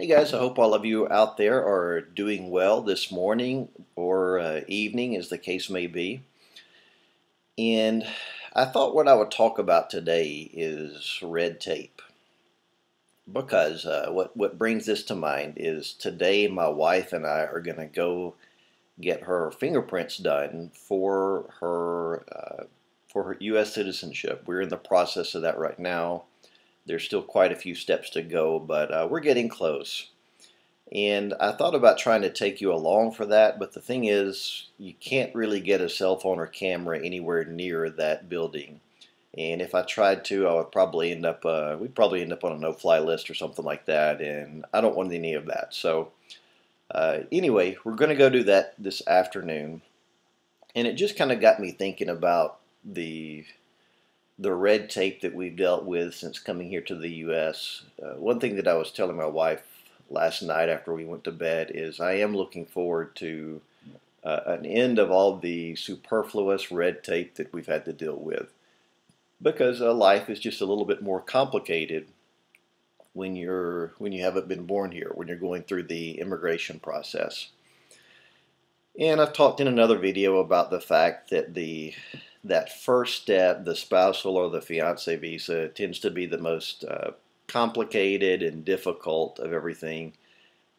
Hey guys, I hope all of you out there are doing well this morning or evening, as the case may be. And I thought what I would talk about today is red tape. Because what brings this to mind is today my wife and I are going to go get her fingerprints done for her U.S. citizenship. We're in the process of that right now. There's still quite a few steps to go, but we're getting close. And I thought about trying to take you along for that, but the thing is, you can't really get a cell phone or camera anywhere near that building. And if I tried to, I would probably end up, we'd probably end up on a no-fly list or something like that, and I don't want any of that. So anyway, we're going to go do that this afternoon, and it just kind of got me thinking about the red tape that we've dealt with since coming here to the U.S. One thing that I was telling my wife last night after we went to bed is I am looking forward to an end of all the superfluous red tape that we've had to deal with, because life is just a little bit more complicated when you haven't been born here, when you're going through the immigration process. And I've talked in another video about the fact that that first step, the spousal or the fiance visa, tends to be the most complicated and difficult of everything.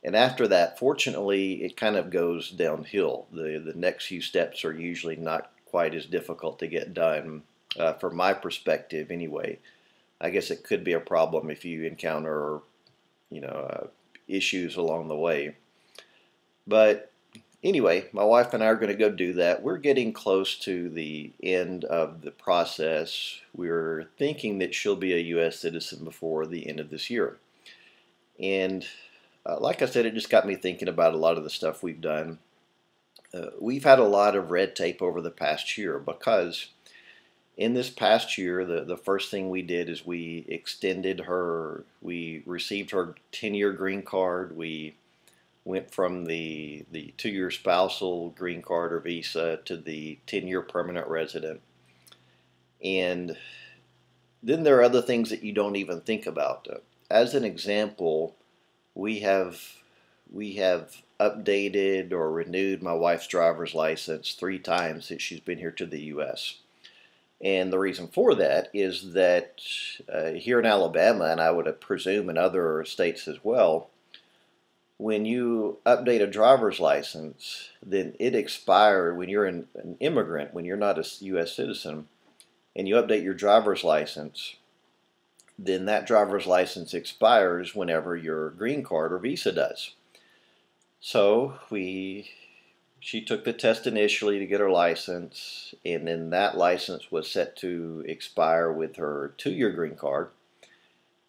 And after that, fortunately, it kind of goes downhill. The next few steps are usually not quite as difficult to get done, from my perspective anyway. I guess it could be a problem if you encounter, issues along the way. But anyway, my wife and I are going to go do that. We're getting close to the end of the process. We're thinking that she'll be a U.S. citizen before the end of this year. And like I said, it just got me thinking about a lot of the stuff we've done. We've had a lot of red tape over the past year because in this past year, the first thing we did is we received her 10-year green card. We went from the 2-year spousal green card or visa to the 10-year permanent resident. And then there are other things that you don't even think about. As an example, we have updated or renewed my wife's driver's license 3 times since she's been here to the U.S. And the reason for that is that here in Alabama, and I would presume in other states as well, when you update a driver's license, then it expires when you're an immigrant, when you're not a U.S. citizen, and you update your driver's license, then that driver's license expires whenever your green card or visa does. So she took the test initially to get her license, and then that license was set to expire with her 2-year green card.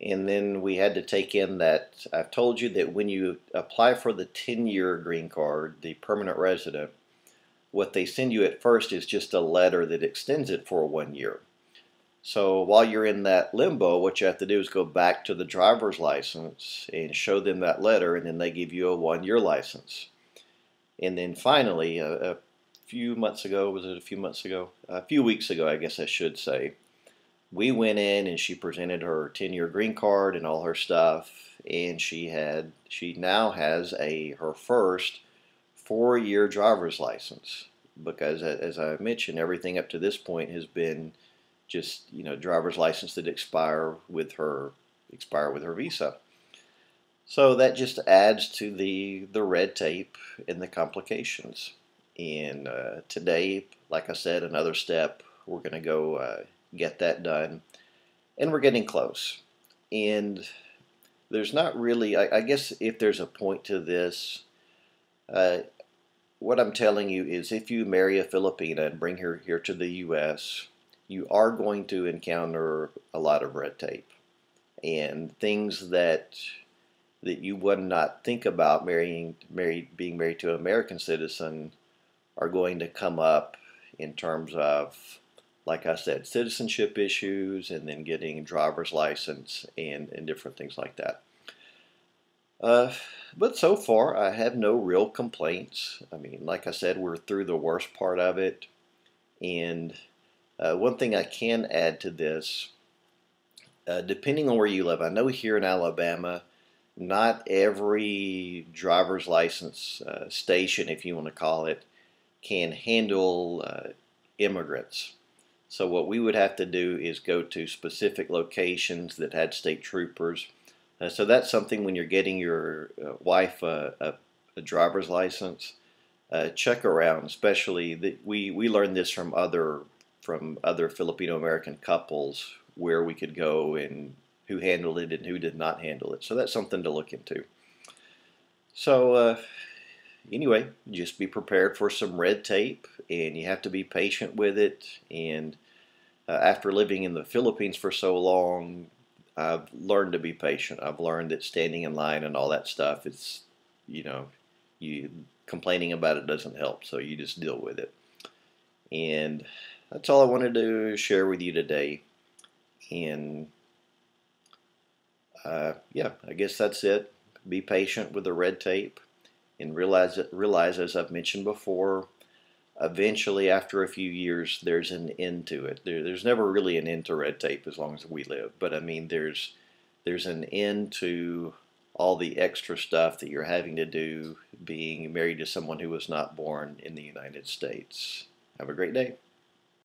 And then we had to take in that, I've told you that when you apply for the 10-year green card, the permanent resident, what they send you at first is just a letter that extends it for 1 year. So while you're in that limbo, what you have to do is go back to the driver's license and show them that letter, and then they give you a 1-year license. And then finally, a few months ago, was it a few months ago? A few weeks ago, I guess I should say, we went in and she presented her 10-year green card and all her stuff, and she now has her first 4-year driver's license, because as I mentioned, everything up to this point has been just driver's license that expire with her visa. So that just adds to the red tape and the complications. And today, like I said, another step. We're going to go get that done, and we're getting close. And there's not really, I guess if there's a point to this, what I'm telling you is if you marry a Filipina and bring her here to the U.S., you are going to encounter a lot of red tape and things that you would not think about being married to an American citizen are going to come up in terms of, like I said, citizenship issues, and then getting a driver's license and different things like that. But so far, I have no real complaints. I mean, like I said, we're through the worst part of it. And one thing I can add to this, depending on where you live, I know here in Alabama, not every driver's license station, if you want to call it, can handle immigrants. So what we would have to do is go to specific locations that had state troopers. So that's something when you're getting your wife a driver's license, check around. Especially that we learned this from other Filipino American couples where we could go and who handled it and who did not handle it. So that's something to look into. So anyway, just be prepared for some red tape, and you have to be patient with it. And after living in the Philippines for so long, I've learned to be patient. I've learned that standing in line and all that stuff, it's, you know, you complaining about it doesn't help. So you just deal with it. And that's all I wanted to share with you today. And yeah, I guess that's it. Be patient with the red tape, and realize, as I've mentioned before, eventually after a few years there's an end to it. There's never really an end to red tape as long as we live, but I mean there's an end to all the extra stuff that you're having to do being married to someone who was not born in the United States. Have a great day.